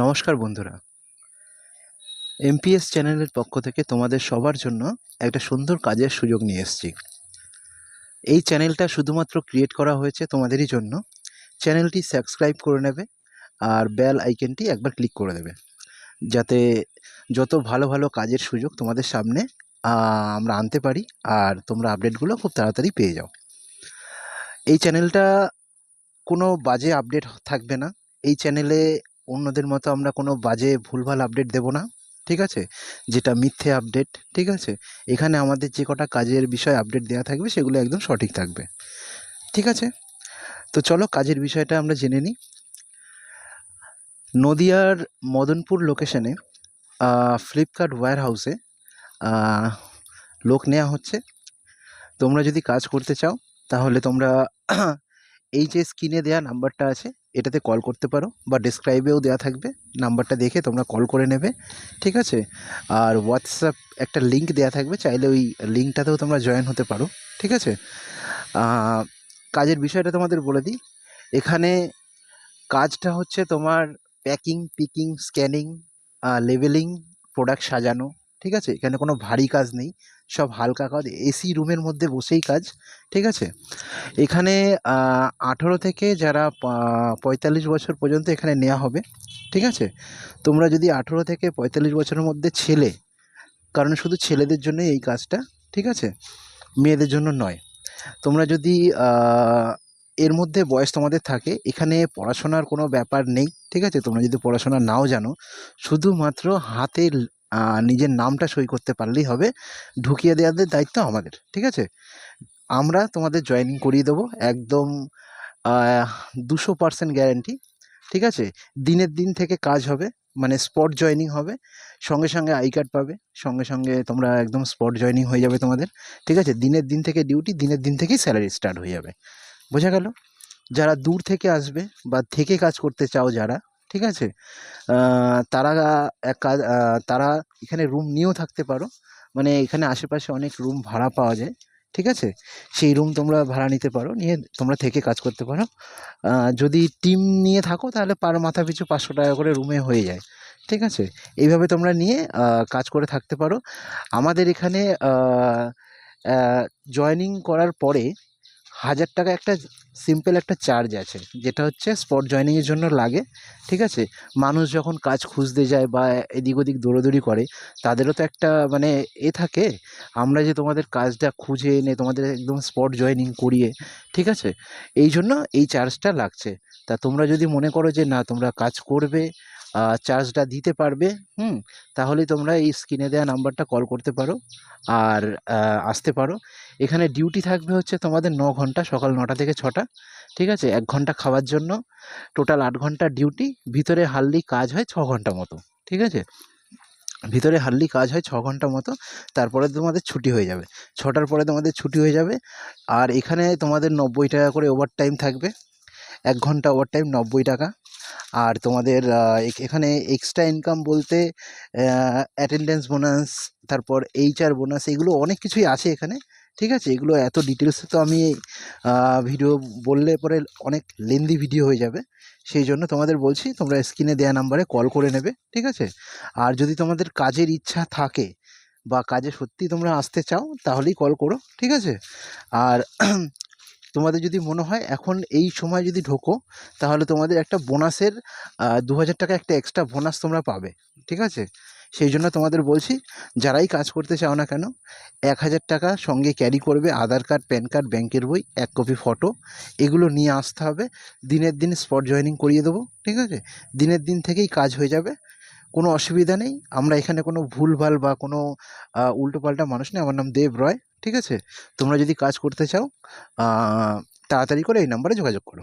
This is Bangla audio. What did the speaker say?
নমস্কার বন্ধুরা, এমপিএস চ্যানেলের পক্ষ থেকে তোমাদের সবার জন্য একটা সুন্দর কাজের সুযোগ নিয়ে এসেছি। এই চ্যানেলটা শুধুমাত্র ক্রিয়েট করা হয়েছে তোমাদেরই জন্য। চ্যানেলটি সাবস্ক্রাইব করে নেবে আর বেল আইকনটি একবার ক্লিক করে দেবে, যাতে যত ভালো ভালো কাজের সুযোগ তোমাদের সামনে আমরা আনতে পারি আর তোমরা আপডেটগুলো খুব তাড়াতাড়ি পেয়ে যাও। এই চ্যানেলটা কোনো বাজে আপডেট থাকবে না। এই চ্যানেলে অন্যদের মতো আমরা কোনো বাজে ভুলভাল আপডেট দেব না, ঠিক আছে? যেটা মিথ্যে আপডেট, ঠিক আছে? এখানে আমাদের যে কটা কাজের বিষয় আপডেট দেওয়া থাকবে সেগুলো একদম সঠিক থাকবে, ঠিক আছে? তো চলো কাজের বিষয়টা আমরা জেনে নিই। নদিয়ার মদনপুর লোকেশনে ফ্লিপকার্ট ওয়্যার হাউসে লোক নেওয়া হচ্ছে। তোমরা যদি কাজ করতে চাও তাহলে তোমরা এই যে স্ক্রিনে দেওয়া নাম্বারটা আছে এটাতে কল করতে পারো, বা ডেসক্রাইবেও দেওয়া থাকবে, নাম্বারটা দেখে তোমরা কল করে নেবে, ঠিক আছে? আর হোয়াটসঅ্যাপ একটা লিঙ্ক দেওয়া থাকবে, চাইলে ওই লিঙ্কটাতেও তোমরা জয়েন হতে পারো, ঠিক আছে? কাজের বিষয়টা তোমাদের বলে দিই। এখানে কাজটা হচ্ছে তোমার packing, picking, scanning, labelling, product সাজানো, ঠিক আছে? এখানে কোনো ভারী কাজ নেই, সব হালকা কাজ, এসি রুমের মধ্যে বসেই কাজ, ঠিক আছে? এখানে 18 থেকে যারা 45 বছর পর্যন্ত এখানে নেওয়া হবে, ঠিক আছে? তোমরা যদি 18 থেকে 45 বছরের মধ্যে ছেলে, কারণ শুধু ছেলেদের জন্যই এই কাজটা, ঠিক আছে? মেয়েদের জন্য নয়। তোমরা যদি এর মধ্যে বয়স তোমাদের থাকে, এখানে পড়াশোনার কোনো ব্যাপার নেই, ঠিক আছে? তোমরা যদি পড়াশোনা নাও জানো, শুধুমাত্র হাতে নিজের নামটা সই করতে পারলেই হবে। ঢুকিয়ে দেওয়ার দায়িত্ব আমাদের, ঠিক আছে? আমরা তোমাদের জয়েনিং করিয়ে দেবো একদম 200% গ্যারান্টি, ঠিক আছে? দিনের দিন থেকে কাজ হবে, মানে স্পট জয়েনিং হবে, সঙ্গে সঙ্গে আই কার্ড পাবে, সঙ্গে সঙ্গে তোমরা একদম স্পট জয়েনিং হয়ে যাবে তোমাদের, ঠিক আছে? দিনের দিন থেকে ডিউটি, দিনের দিন থেকেই স্যালারি স্টার্ট হয়ে যাবে। বোঝা গেল? যারা দূর থেকে আসবে বা থেকে কাজ করতে চাও যারা, ঠিক আছে? তারা তারা এখানে রুম নিয়েও থাকতে পারো, মানে এখানে আশেপাশে অনেক রুম ভাড়া পাওয়া যায়, ঠিক আছে? সেই রুম তোমরা ভাড়া নিতে পারো, নিয়ে তোমরা থেকে কাজ করতে পারো। যদি টিম নিয়ে থাকো তাহলে পার মাথা পিছু 500 টাকা করে রুমে হয়ে যায়, ঠিক আছে? এইভাবে তোমরা নিয়ে কাজ করে থাকতে পারো। আমাদের এখানে জয়েনিং করার পরে 1000 টাকা একটা সিম্পল একটা চার্জ আছে, যেটা হচ্ছে স্পট জয়েনিংয়ের জন্য লাগে, ঠিক আছে? মানুষ যখন কাজ খুঁজতে যায় বা এদিক ওদিক দৌড়াদৌড়ি করে, তাদেরও তো একটা মানে থাকে, আমরা যে তোমাদের কাজটা খুঁজে এনে তোমাদের একদম স্পট জয়েনিং করিয়ে, ঠিক আছে? এই জন্য এই চার্জটা লাগছে। তা তোমরা যদি মনে করো যে না তোমরা কাজ করবে, চার্জটা দিতে পারবে, তাহলেই তোমরা এই স্ক্রিনে দেওয়া নাম্বারটা কল করতে পারো আর আসতে পারো। এখানে ডিউটি থাকবে হচ্ছে তোমাদের 9 ঘন্টা, সকাল 9টা থেকে 6টা, ঠিক আছে? 1 ঘন্টা খাওয়ার জন্য, টোটাল 8 ঘন্টা ডিউটি। ভিতরে হার্ডলি কাজ হয় 6 ঘন্টা মতো, ঠিক আছে? ভিতরে হার্ডলি কাজ হয় 6 ঘন্টা মতো, তারপরে তোমাদের ছুটি হয়ে যাবে। 6টার পরে তোমাদের ছুটি হয়ে যাবে। আর এখানে তোমাদের 90 টাকা করে ওভারটাইম থাকবে, 1 ঘন্টা ওভারটাইম 90 টাকা। আর তোমাদের এখানে এক্সট্রা ইনকাম বলতে অ্যাটেনডেন্স বোনাস, তারপর এইচআর বোনাস, এগুলো অনেক কিছুই আছে এখানে, ঠিক আছে? এগুলো এত ডিটেলসে তো আমি ভিডিও বললে পরে অনেক লেন্দি ভিডিও হয়ে যাবে, সেই জন্য তোমাদের বলছি তোমরা স্ক্রিনে দেওয়া নাম্বারে কল করে নেবে, ঠিক আছে? আর যদি তোমাদের কাজের ইচ্ছা থাকে বা কাজে সত্যিই তোমরা আসতে চাও তাহলেই কল করো, ঠিক আছে? আর তোমাদের যদি মনে হয় এখন এই সময় যদি ঢোকো, তাহলে তোমাদের একটা বোনাসের 2000 টাকা একটা এক্সট্রা বোনাস তোমরা পাবে, ঠিক আছে? সেই জন্য তোমাদের বলছি, যারাই কাজ করতে চাও না কেন, 1000 টাকা সঙ্গে ক্যারি করবে, আধার কার্ড, প্যান কার্ড, ব্যাংকের বই, 1 কপি ফটো, এগুলো নিয়ে আসতে হবে। দিনের দিন স্পট জয়েনিং করিয়ে দেবো, ঠিক আছে? দিনের দিন থেকেই কাজ হয়ে যাবে, কোনো অসুবিধা নেই। আমরা এখানে কোনো ভুলভাল বা কোনো উল্টোপাল্টা মানুষ নেই। আমার নাম দেব রয়, ঠিক আছে? তোমরা যদি কাজ করতে চাও তাড়াতাড়ি করে এই নাম্বারে যোগাযোগ করো।